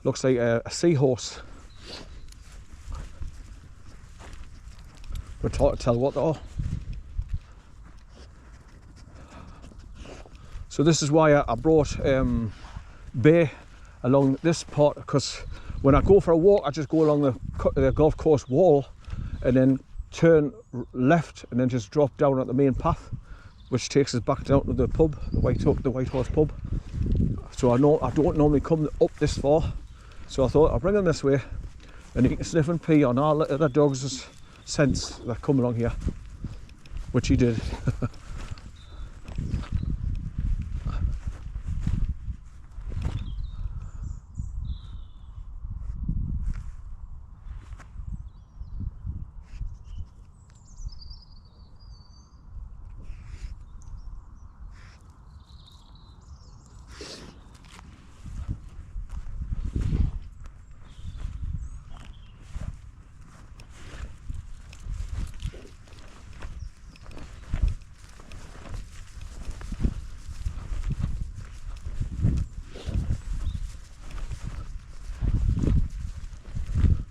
Looks like a seahorse. We're taught to tell what they are. So this is why I brought Bay along this part, because when I go for a walk I just go along the golf course wall and then turn left and then just drop down at the main path, which takes us back down to the pub, the White Horse pub. So I don't normally come up this far, so I thought I'll bring them this way and he can sniff and pee on all the other dogs' scents that come along here, which he did.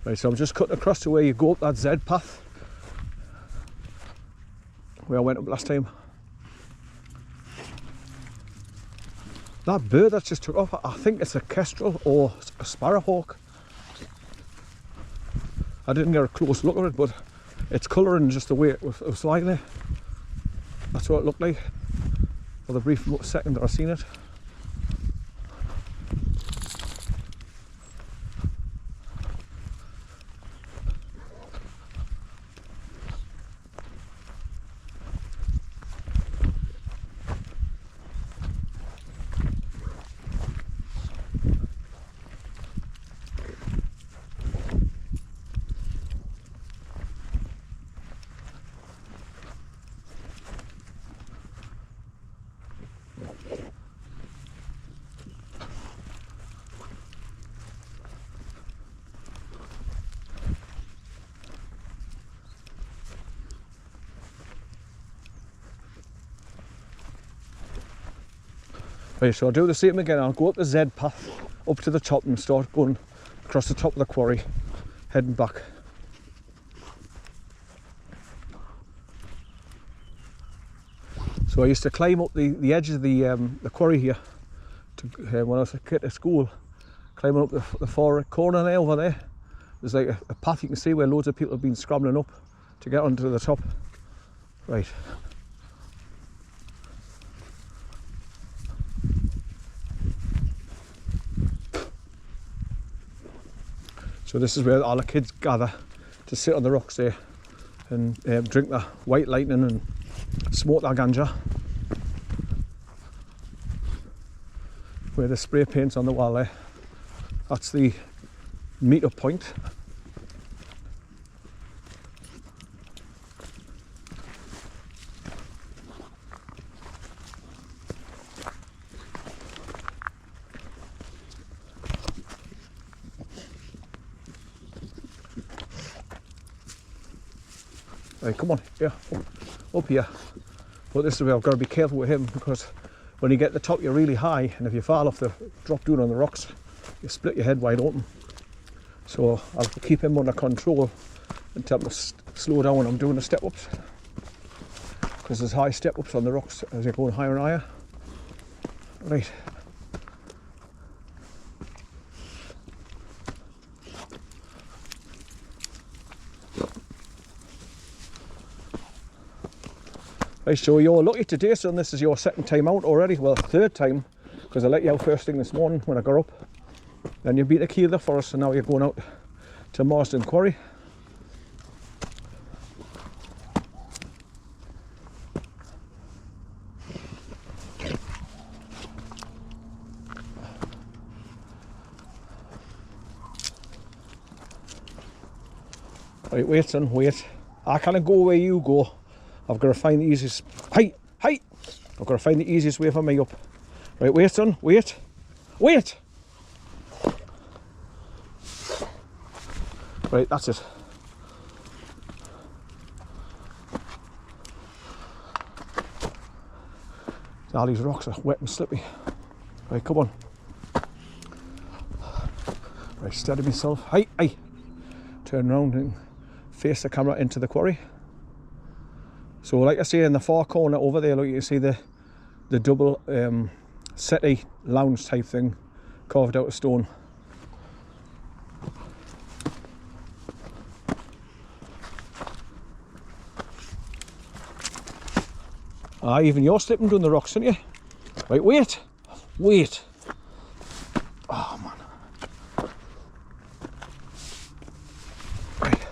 Right, so I'm just cutting across to where you go up that Z path, where I went up last time. That bird that just took off, I think it's a kestrel or a sparrowhawk. I didn't get a close look at it, but its colour and just the way it was lying there, that's what it looked like for the brief second that I seen it. Right, so I'll do the same again. I'll go up the Z path up to the top and start going across the top of the quarry, heading back. So I used to climb up the edge of the quarry here to, when I was a kid at school, climbing up the far corner there over there. There's like a path you can see where loads of people have been scrambling up to get onto the top. Right. So this is where all the kids gather to sit on the rocks there and drink their white lightning and smoke their ganja. Where the spray paint's on the wall there. That's the meet-up point. Right, come on, yeah, up here. But this is where I've got to be careful with him, because when you get to the top you're really high, and if you fall off the drop down on the rocks, you split your head wide open. So I'll keep him under control and tell him to slow down when I'm doing the step ups, because there's high step ups on the rocks as you're going higher and higher. Right. Right, so you're lucky today, son. This is your second time out already. Well, third time, because I let you out first thing this morning when I got up. Then you beat the key of the forest, and now you're going out to MARSDEN quarry. Right, wait, son, wait. I can't go where you go. I've got to find the easiest. Hey! I've got to find the easiest way for me up. Right, wait, son, wait. Right, that's it. All these rocks are wet and slippy. Right, come on. I steady myself. Hey, hey. Turn around and face the camera into the quarry. So like I say, in the far corner over there, look, you can see the double settee lounge type thing carved out of stone. Ah, even you're slipping down the rocks, aren't you? Right, wait. Wait. Oh, man. Right.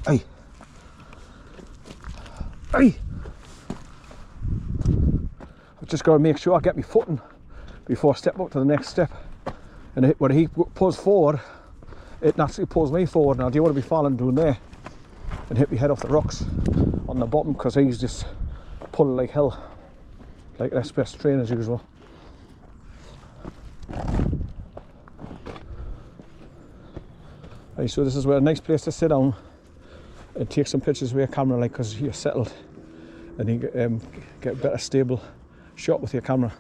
Hey. Hey. I've just got to make sure I get my footing before I step up to the next step. And when he pulls forward, it naturally pulls me forward, and I don't want to be falling down there and hit my head off the rocks on the bottom, because he's just pulling like hell, like an express train as usual. Right, so this is where a nice place to sit down and take some pictures with your camera, like, because you're settled and you get a better stable shot with your camera.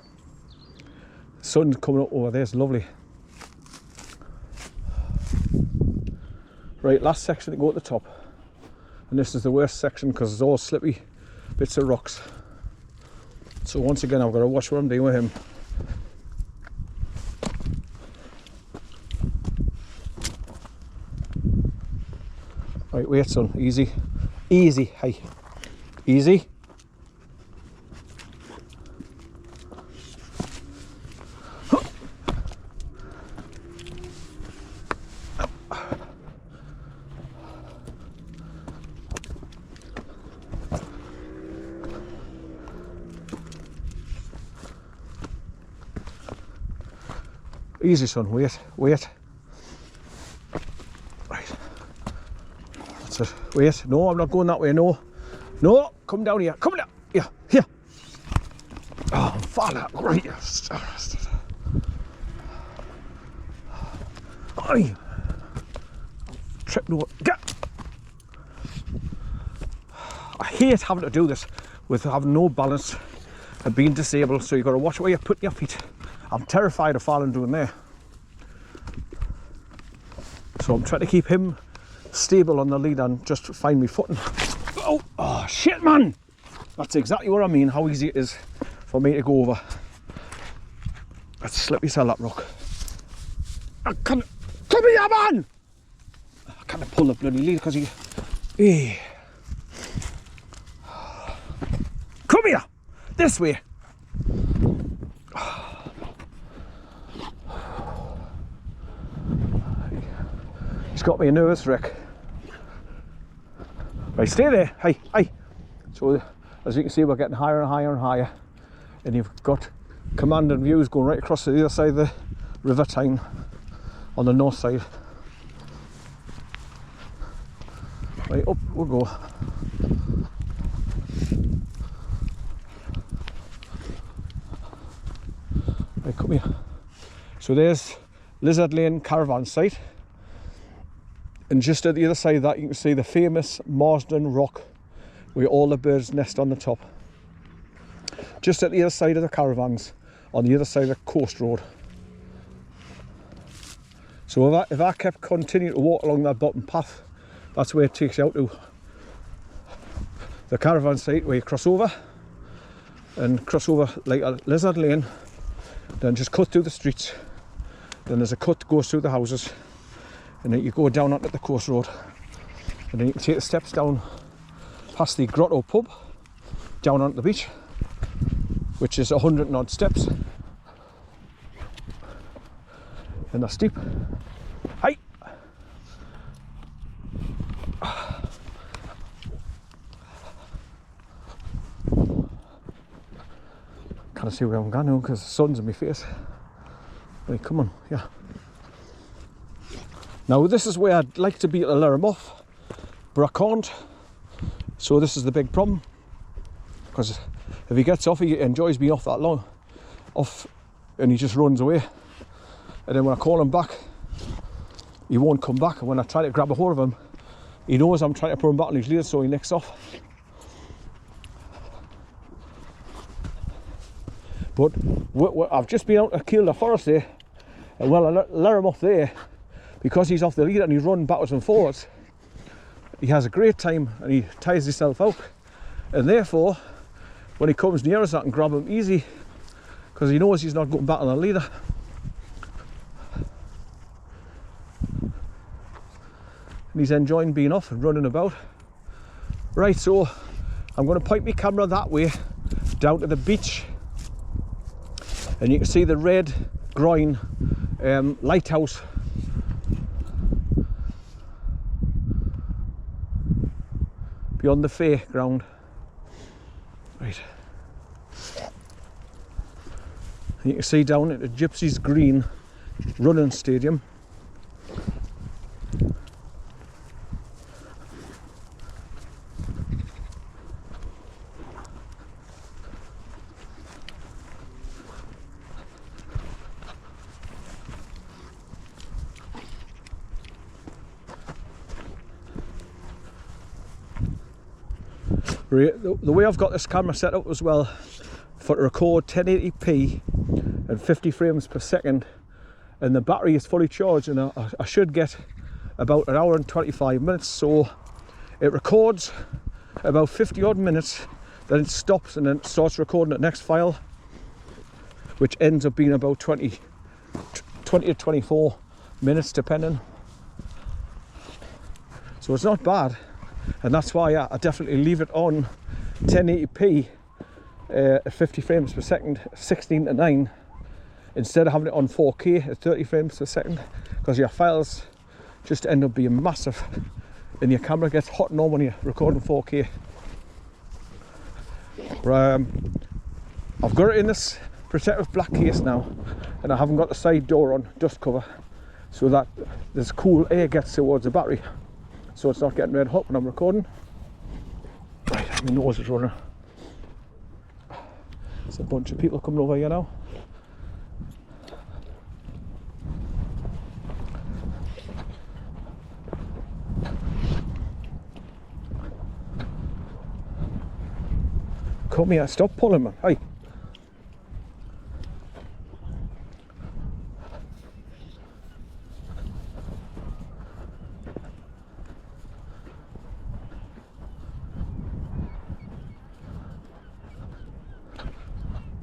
The sun's coming up over there, it's lovely. Right, last section to go at the top, and this is the worst section because it's all slippy bits of rocks. So once again, I've got to watch what I'm doing with him. Right, wait son, easy, easy, hey, easy. Easy son, wait, wait. Right. That's it. Wait, no, I'm not going that way, no. No, come down here, come down. Yeah, here. Oh, father, right. Oi. Tripped over. Get. I hate having to do this with having no balance and being disabled, so you've got to watch where you're putting your feet. I'm terrified of falling down there. So I'm trying to keep him stable on the lead and just find me footing. Oh shit, man! That's exactly what I mean, how easy it is for me to go over. Let's slip yourself that rock. I can't, come here, man! I can't pull the bloody lead because he... Hey. Come here! This way! He's got me a nervous wreck. Right, stay there. Hey, hey. So as you can see, we're getting higher and higher and higher, and you've got command and views going right across to the other side of the River Tyne on the north side. Right, up we'll go. Right, come here. So there's Lizard Lane caravan site. And just at the other side of that, you can see the famous MARSDEN rock where all the birds nest on the top. Just at the other side of the caravans, on the other side of the coast road. So if I kept continuing to walk along that bottom path, that's where it takes you out to the caravan site, where you cross over and cross over like a Lizard Lane, then just cut through the streets. Then there's a cut that goes through the houses, and then you go down onto the coast road, and then you can take the steps down past the Grotto pub down onto the beach, which is 100 and odd steps, and they're steep. Hey! Can't see where I'm going now because the sun's in my face. Right, come on, yeah. Now this is where I'd like to be able to lure him off, but I can't. So this is the big problem, because if he gets off, he enjoys being off that long, and he just runs away. And then when I call him back, he won't come back. And when I try to grab a hold of him, he knows I'm trying to put him back on his lead, so he nicks off. But I've just been out to kill the forest there, and well, I let him off there because he's off the lead and he's running backwards and forwards. He has a great time and he tires himself out, and therefore when he comes near us I can grab him easy because he knows he's not going back on the leader. And he's enjoying being off and running about. Right, so I'm going to point my camera that way down to the beach, and you can see the red groin lighthouse. Beyond the fairground. Right. And you can see down at the Gypsies Green running stadium. The way I've got this camera set up as well for to record 1080p and 50 frames per second, and the battery is fully charged, and I should get about an hour and 25 minutes, so it records about 50 odd minutes, then it stops and then it starts recording the next file, which ends up being about 20 to 24 minutes depending. So it's not bad. And that's why I definitely leave it on 1080p at 50 frames per second, 16 to 9, instead of having it on 4K at 30 frames per second, because your files just end up being massive and your camera gets hot and on when you're recording 4K. I've got it in this protective black case now, and I haven't got the side door on, dust cover, so that this cool air gets towards the battery, so it's not getting red hot when I'm recording. Right, my nose is running. There's a bunch of people coming over here now. Come here, stop pulling, man. Hey.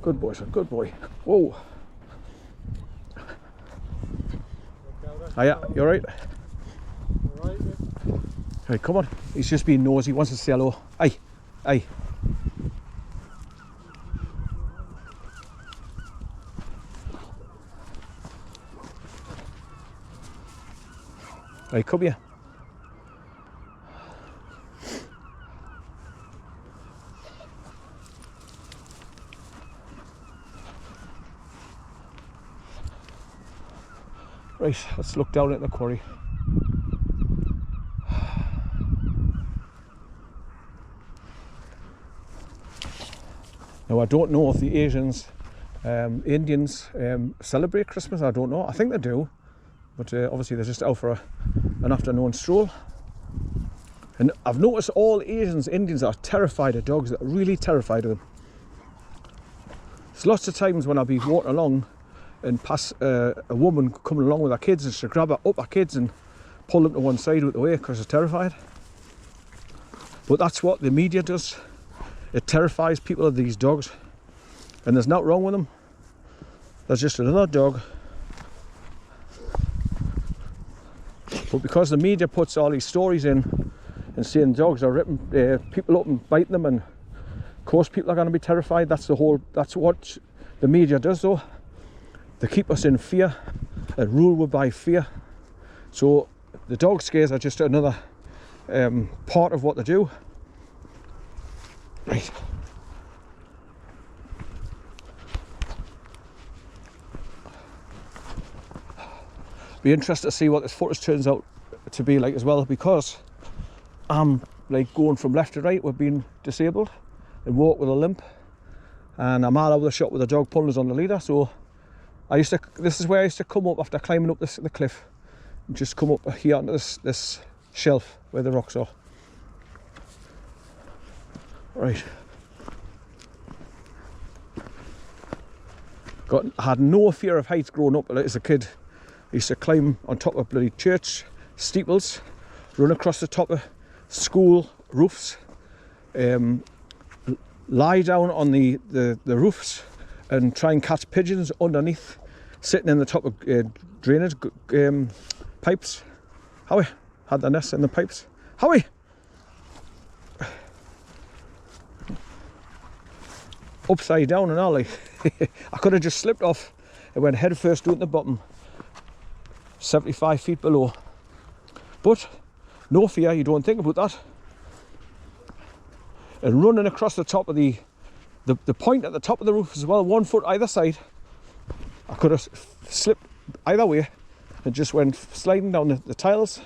Good boy, son, good boy. Whoa. Hiya, you alright? Alright. Hey, come on. He's just being nosy, he wants to say hello. Hey, hey. Hey, come here. Right, let's look down at the quarry. Now I don't know if the Asians, Indians celebrate Christmas, I don't know. I think they do, but obviously they're just out for an afternoon stroll. And I've noticed all Asians, Indians are terrified of dogs, they're really terrified of them. There's lots of times when I'll be walking along and pass a woman coming along with her kids, and she'll grab her kids and pull them to one side out the way because she's terrified. But that's what the media does. It terrifies people of these dogs, and there's nothing wrong with them. There's just another dog. But because the media puts all these stories in and saying dogs are ripping people up and biting them, and of course people are going to be terrified. That's what the media does though. They keep us in fear and rule by fear. So the dog scares are just another part of what they do. Right. Be interested to see what this footage turns out to be like as well, because I'm like going from left to right. We're being disabled and walk with a limp, and I'm all over the shop with the dog pulling us on the leader. So this is where I used to come up after climbing up the cliff, and just come up here onto this shelf where the rocks are. Right. Had no fear of heights growing up as a kid. I used to climb on top of bloody church steeples, run across the top of school roofs, lie down on the roofs and try and catch pigeons underneath, sitting in the top of drainage pipes. Howie had the nest in the pipes. Howie! Upside down and all, like. I could have just slipped off. It went head first down the bottom, 75 feet below. But no fear, you don't think about that. And running across the top of the point at the top of the roof as well, 1 foot either side. I could have slipped either way and just went sliding down the tiles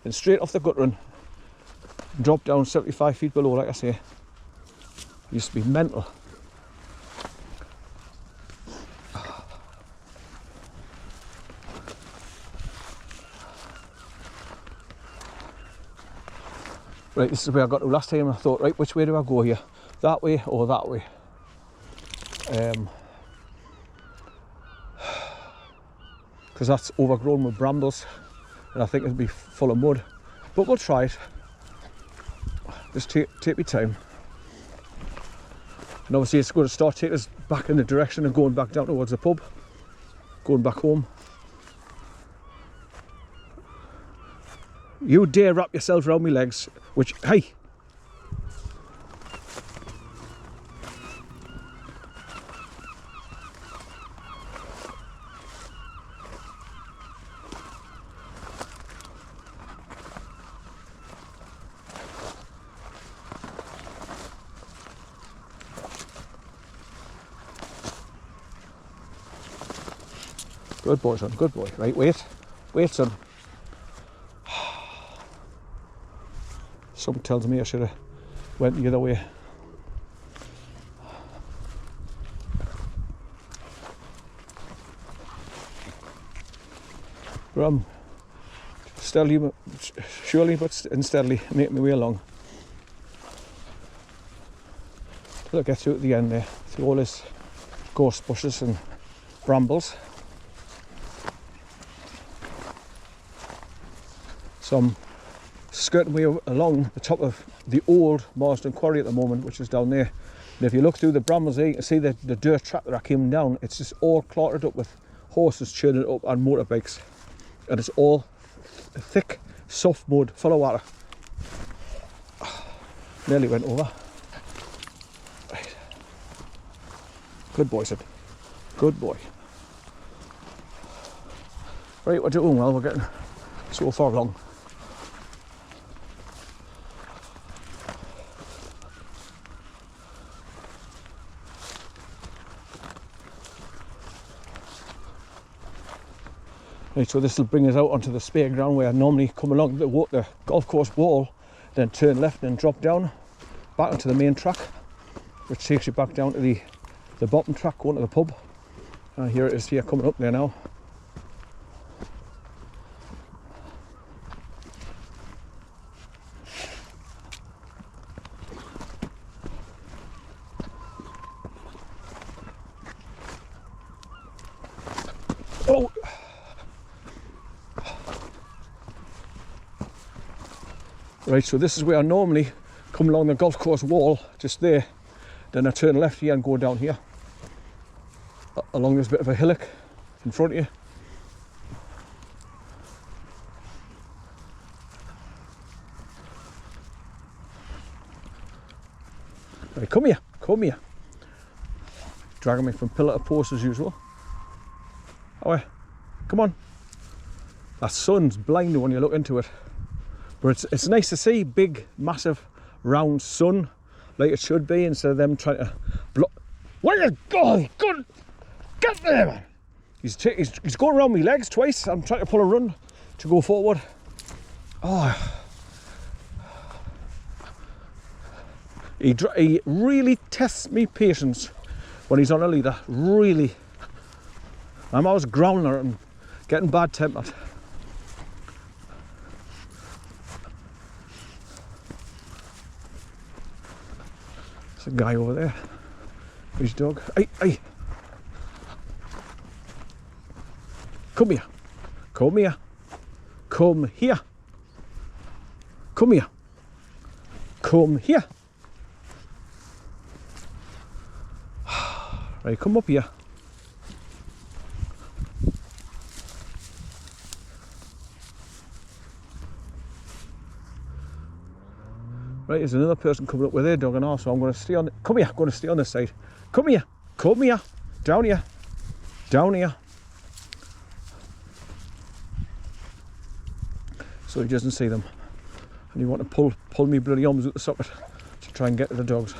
and straight off the gut run. Dropped down 75 feet below, like I say. It used to be mental. Right, this is where I got to last time. I thought, right, which way do I go here? That way or that way? Because that's overgrown with brambles and I think it'll be full of mud. But we'll try it. Just take your time. And obviously it's going to start taking us back in the direction of going back down towards the pub. Going back home. You dare wrap yourself around my legs, which, hey! Good boy, son, good boy. Right, wait, son. Something tells me I should have went the other way. But I'm steadily, surely but steadily making my way along. Till I get to at the end there, through all this gorse bushes and brambles. So I'm skirting way along the top of the old MARSDEN quarry at the moment, which is down there. And if you look through the brambles there, you can see the dirt track that I came down. It's just all cluttered up with horses churning it up and motorbikes. And it's all thick, soft mud, full of water. Nearly went over. Right. Good boy, son. Good boy. Right, we're doing well. We're getting so far along. Right, so this will bring us out onto the spare ground where I normally come along the golf course wall, then turn left and drop down back onto the main track, which takes you back down to the bottom track going to the pub. And here it is here coming up there now. Oh! Right, so this is where I normally come along the golf course wall, just there. Then I turn left here and go down here, along this bit of a hillock in front of you. Right, come here, come here. Dragging me from pillar to post as usual. Oh, come on. That sun's blinding when you look into it. But it's nice to see big, massive, round sun like it should be, instead of them trying to block. Where you go? Good, get there, man. He's going around my legs twice. I'm trying to pull a run to go forward. Oh, he really tests me patience when he's on a leader. Really, I'm always growling at him, getting bad tempered. There's a guy over there, his dog. Hey, hey. Come here. Come here. Come here. Come here. Come here. Right, come up here. Right, there's another person coming up with their dog and all, so I'm going to stay on. Come here, I'm going to stay on this side. Come here, come here, down here, down here. So he doesn't see them, and you want to pull me bloody arms out the socket to try and get to the dogs.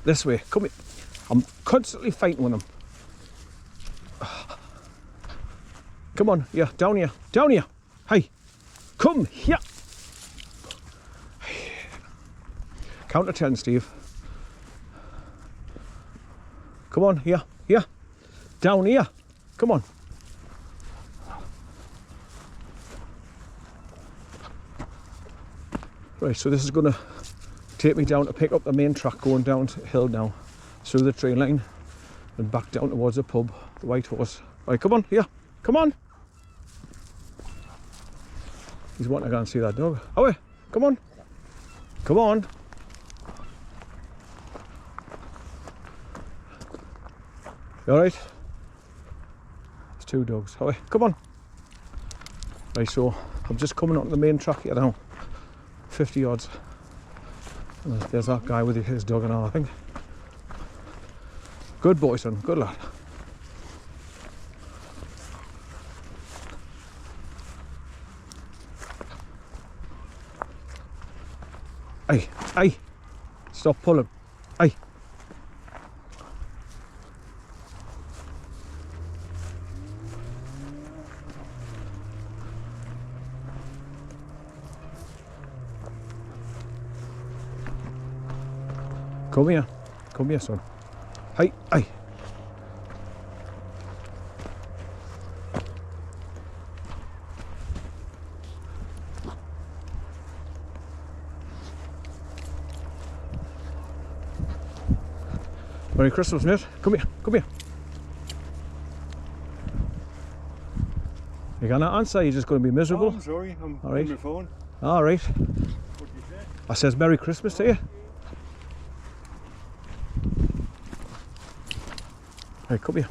This way, come here. I'm constantly fighting with them. Come on, yeah, down here, down here. Hey, come here. Count to 10, Steve. Come on, here, here. Down here. Come on. Right, so this is going to take me down to pick up the main track going downhill now, through the train line and back down towards the pub, the White Horse. Right, come on, here, come on. He's wanting to go and see that dog. Away, come on, come on. You alright? There's two dogs. Away, come on. Right, so I'm just coming onto the main track here now, 50 yards. And there's that guy with his dog and all, I think. Good boy, son, good lad. Hey, hey, stop pulling. Hey. Come here, son. Hey, hey. Merry Christmas, mate. Come here, come here. You're gonna answer, you're just gonna be miserable. Oh, I'm sorry, I'm all right. on my phone. All right. What did you say? I says Merry Christmas to you. Hey, come here.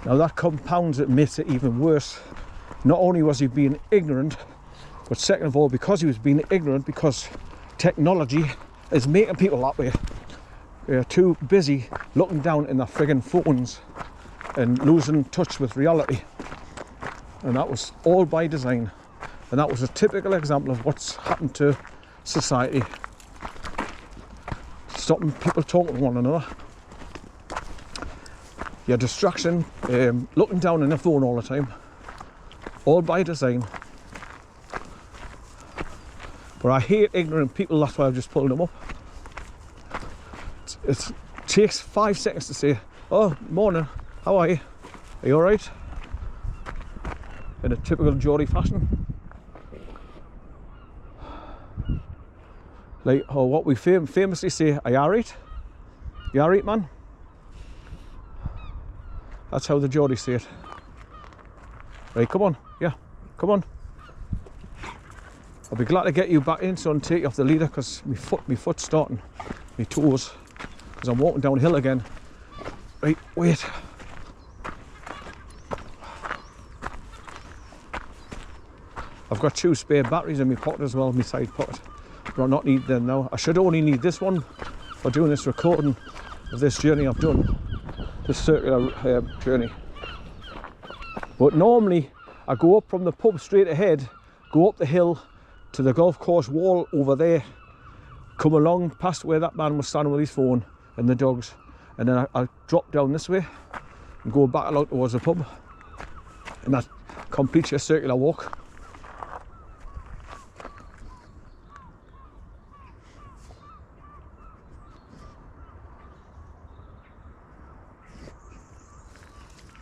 Now that compounds it, makes it even worse. Not only was he being ignorant, but second of all, because he was being ignorant, because technology is making people that way. They're too busy looking down in their friggin' phones and losing touch with reality. And that was all by design. And that was a typical example of what's happened to society. Stopping people talking to one another. Your distraction, looking down in the phone all the time. All by design. But I hate ignorant people, that's why I've just pulled them up. It takes 5 seconds to say, oh, morning, how are you? Are you alright? In a typical Geordie fashion. Like, oh, what we famously say, are you alright? You alright, man? That's how the Geordies say it. Right, come on, yeah, come on. I'll be glad to get you back in, son, take you off the leader, because my foot's starting, my toes, because I'm walking downhill again. Right, wait. I've got 2 spare batteries in my pocket as well, my side pocket. But I'll not need them now. I should only need this one for doing this recording of this journey I've done, this circular journey. But normally I go up from the pub straight ahead, go up the hill to the golf course wall over there, come along past where that man was standing with his phone and the dogs, and then I'll drop down this way and go back along towards the pub, and that completes your circular walk.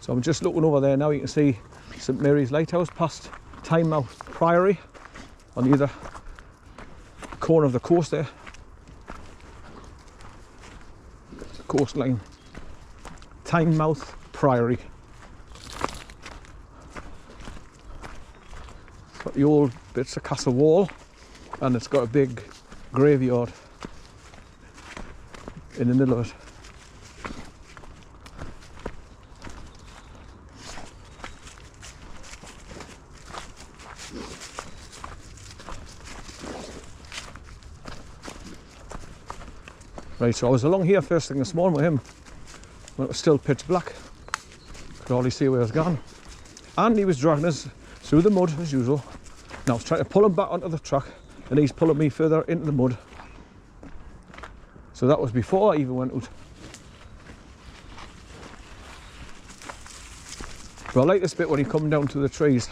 So I'm just looking over there now. You can see St Mary's Lighthouse past Tynemouth Priory on the other corner of the coast there. The coastline. Tynemouth Priory. It's got the old bits of castle wall, and it's got a big graveyard in the middle of it. Right, so I was along here first thing this morning with him when it was still pitch black. Could hardly see where I was going. And he was dragging us through the mud as usual. Now I was trying to pull him back onto the track, and he's pulling me further into the mud. So that was before I even went out. But I like this bit when he come down to the trees.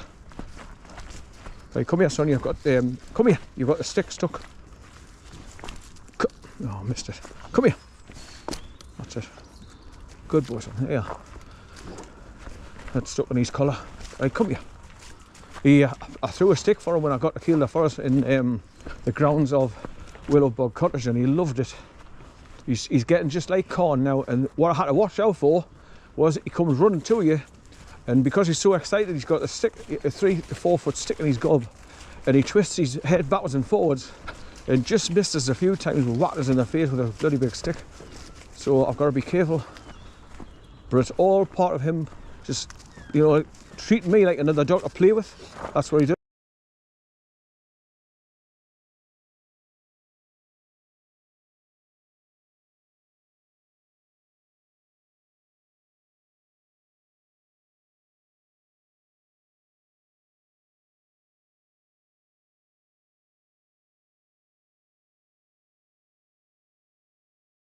Right, come here, son. You've got come here. You've got the stick stuck. Oh, I missed it. Come here. That's it. Good boy, son. Yeah. That's stuck in his collar. Right, come here. I threw a stick for him when I got to Kielder Forest in the grounds of Willowbog Cottage, and he loved it. He's getting just like corn now, and what I had to watch out for was he comes running to you, and because he's so excited, he's got a stick, a 3 to 4 foot stick in his gob, and he twists his head backwards and forwards, and just missed us a few times with whacked us in the face with a bloody big stick. So I've got to be careful. But it's all part of him just, you know, treating me like another dog to play with. That's what he does.